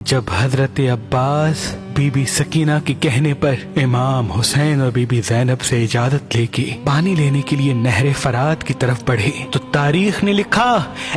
जब हजरत अब्बास बीबी सकीना के कहने पर इमाम हुसैन और बीबी ज़ैनब से इजाजत लेके पानी लेने के लिए नहर फरात की तरफ बढ़े तो तारीख ने लिखा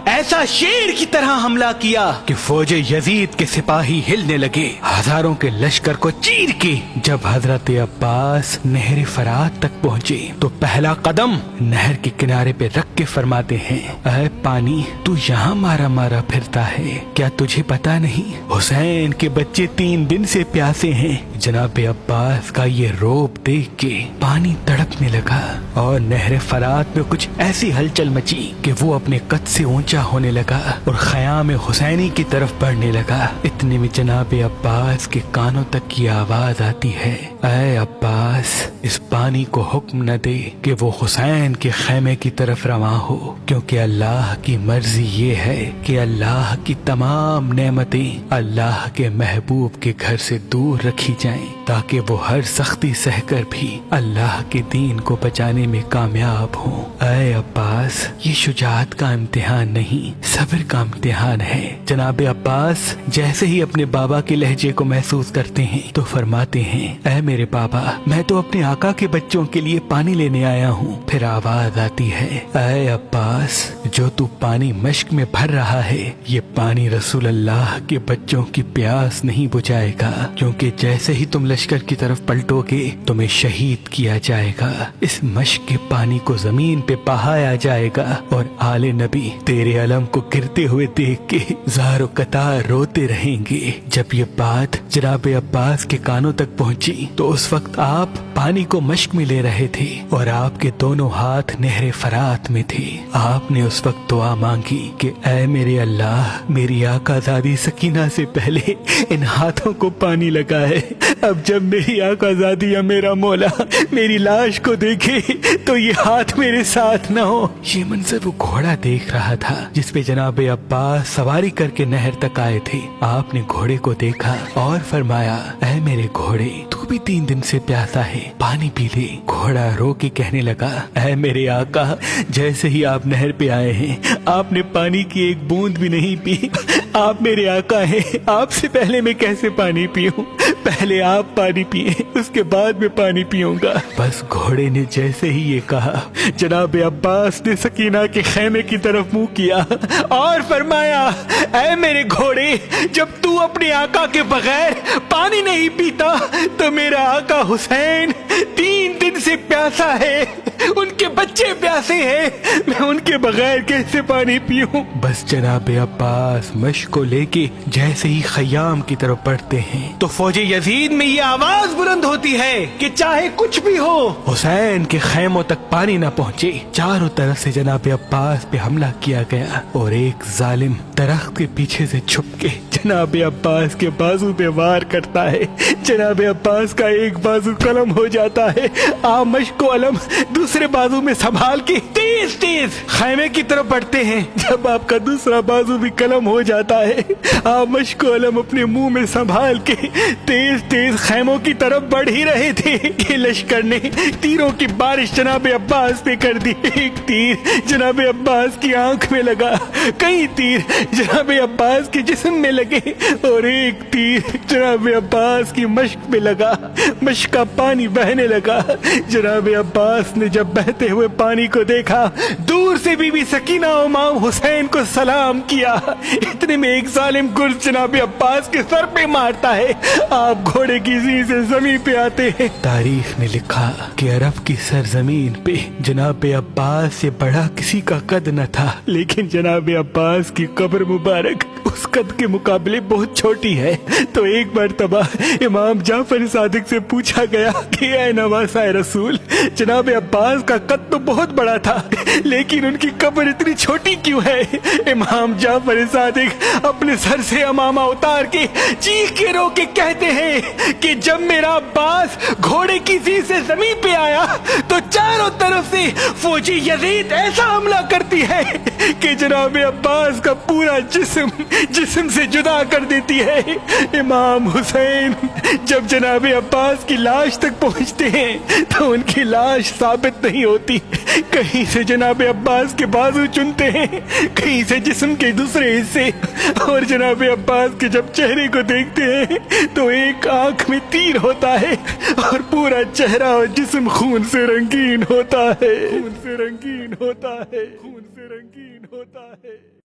ऐसा शेर की तरह हमला किया कि फौज यजीद के सिपाही हिलने लगे, हजारों के लश्कर को चीर के। जब हजरत अब्बास नहर फरात तक पहुँचे तो पहला कदम नहर के किनारे पे रख के फरमाते हैं, ऐ पानी तू यहाँ मारा मारा फिरता है, क्या तुझे पता नहीं हुसैन के बच्चे 3 दिन से प्यासे हैं। जनाब अब्बास का ये रोब देख के पानी तड़पने लगा और नहर फरात में कुछ ऐसी हलचल मची कि वो अपने कद से ऊंचा होने लगा और ख़याम हुसैनी की तरफ बढ़ने लगा। इतने में जनाब अब्बास के कानों तक की आवाज आती है, ऐ अब्बास इस पानी को हुक्म न दे कि वो हुसैन के खैमे की तरफ रवां हो, क्योंकि अल्लाह की मर्जी ये है कि अल्लाह की तमाम नेमतें अल्लाह के महबूब के घर से दूर रखी जाएं, ताकि वो हर सख्ती सहकर भी अल्लाह के दीन को बचाने में कामयाब हो। ऐ अब्बास ये शुजाअत का इम्तिहान नहीं, सब्र का इम्तिहान है। जनाब अब्बास जैसे ही अपने बाबा के लहजे को महसूस करते हैं तो फरमाते हैं, ऐ मेरे बाबा मैं तो अपने आका के बच्चों के लिए पानी लेने आया हूँ। फिर आवाज आती है, ऐ अब्बास जो तू पानी मश्क में भर रहा है ये पानी रसूल अल्लाह के बच्चों की प्यास नहीं बुझाएगा, क्योंकि जैसे ही तुम लश्कर की तरफ पलटोगे तुम्हें शहीद किया जाएगा। इस मश्क के पानी को जमीन पे बहाया जाएगा और आले नबी तेरे अलम को गिरते हुए देख के ज़ारो कतार रोते रहेंगे। जब ये बात जनाब अब्बास के कानों तक पहुंची तो उस वक्त आप पानी को मश्क में ले रहे थे और आपके दोनों हाथ नहर फरात में थे। आपने उस वक्त दुआ मांगी कि ऐ मेरे अल्लाह मेरी आकाज़ादी सकीना से पहले इन हाथों को पानी लगा है। अब जब मेरी आकाज़ादी या मेरा मौला मेरी लाश को देखे तो ये हाथ मेरे साथ न हो। ये मंजर वो घोड़ा देख रहा था जिस पे जनाब अब्बास सवारी करके नहर तक आए थे। आपने घोड़े को देखा और फरमाया, ऐ मेरे घोड़े तू भी 3 दिन से प्यासा है, पानी पी ले। घोड़ा रो के कहने लगा, ऐ मेरे आका जैसे ही आप नहर पे आए हैं आपने पानी की एक बूंद भी नहीं पी। आप मेरे आका हैं, आपसे पहले मैं कैसे पानी पीऊं? पहले आप पानी पिए उसके बाद मैं पानी पीऊंगा। बस घोड़े ने जैसे ही ये कहा जनाब अब्बास ने सकीना के खैमे की तरफ मुंह किया और फरमाया, ऐ मेरे घोड़े जब तू अपने आका के बगैर पानी नहीं पीता तो मेरा आका हुसैन 3 दिन से प्यासा है, उनके बच्चे प्यासे हैं, मैं उनके बगैर कैसे पानी पीऊं? बस जनाब अब्बास मश्क को लेके जैसे ही खयाम की तरफ बढ़ते हैं तो फौज यजीद में ये आवाज बुलंद होती है कि चाहे कुछ भी हो हुसैन के खैमों तक पानी न पहुँचे। चारों तरफ से जनाब अब्बास पे हमला किया गया और एक जालिम दरख्त के पीछे से छुप के जनाब अब्बास के बाजू पे वार करता है। जनाब अब्बास का एक बाजू कलम हो जाता है, आप मश्क को अलम दूसरे बाजू में संभाल के तेज तेज खैमे की तरफ बढ़ते हैं। जब आपका दूसरा बाजू भी कलम हो जाता है आप मश्क को अलम अपने मुंह में संभाल के तेज तेज खैमों की तरफ बढ़ ही रहे थे कि लश्कर ने तीरों की बारिश जनाब अब्बास पे कर दी। एक तीर जनाब अब्बास की आंख में लगा, कई तीर जनाब अब्बास के जिस्म में लगे और एक तीर जनाब अब्बास की मश्क में लगा। मश्क का पानी बहने लगा। जनाब अब्बास ने जब बहते हुए पानी को देखा दूर से बीबी सकीना और इमाम हुसैन को सलाम किया। इतने में एक जालिम गुर्ज जनाब अब्बास के सर पे मारता है, आप घोड़े की ज़ी से जमीन पे आते हैं। तारीख ने लिखा कि अरब की सरजमीन पे जनाब अब्बास से बड़ा किसी का कद न था, लेकिन जनाब अब्बास की कब्र मुबारक उस कद के मुकाबले बहुत छोटी है। तो एक मर्तबा इमाम जाफर सादिक से पूछा गया कि ऐ नवासा रसूल जनाब अब्बास का कद तो बहुत बड़ा था लेकिन उनकी कब्र इतनी छोटी क्यों है? इमाम जाफर सादिक अपने सर से अमामा उतार के चीख के रो के कहते हैं कि जब मेरा अब्बास घोड़े की ज़ी से जमीन पे आया तो चारों طرف سے فوجی یزید ایسا حملہ کرتی ہے کہ جناب عباس کا پورا جسم سے جدا کر دیتی ہے۔ امام حسین جب جناب عباس کی لاش تک پہنچتے ہیں تو ان کی لاش ثابت نہیں ہوتی، کہیں سے جناب عباس کے بازو چنتے ہیں، کہیں سے جسم کے دوسرے حصے، اور جناب عباس کے جب چہرے کو دیکھتے ہیں تو ایک آنکھ میں تیر ہوتا ہے اور پورا چہرہ اور جسم خون سے رنگین ہوتا ہے، خون سے رنگین ہوتا ہے، خون سے رنگین ہوتا ہے۔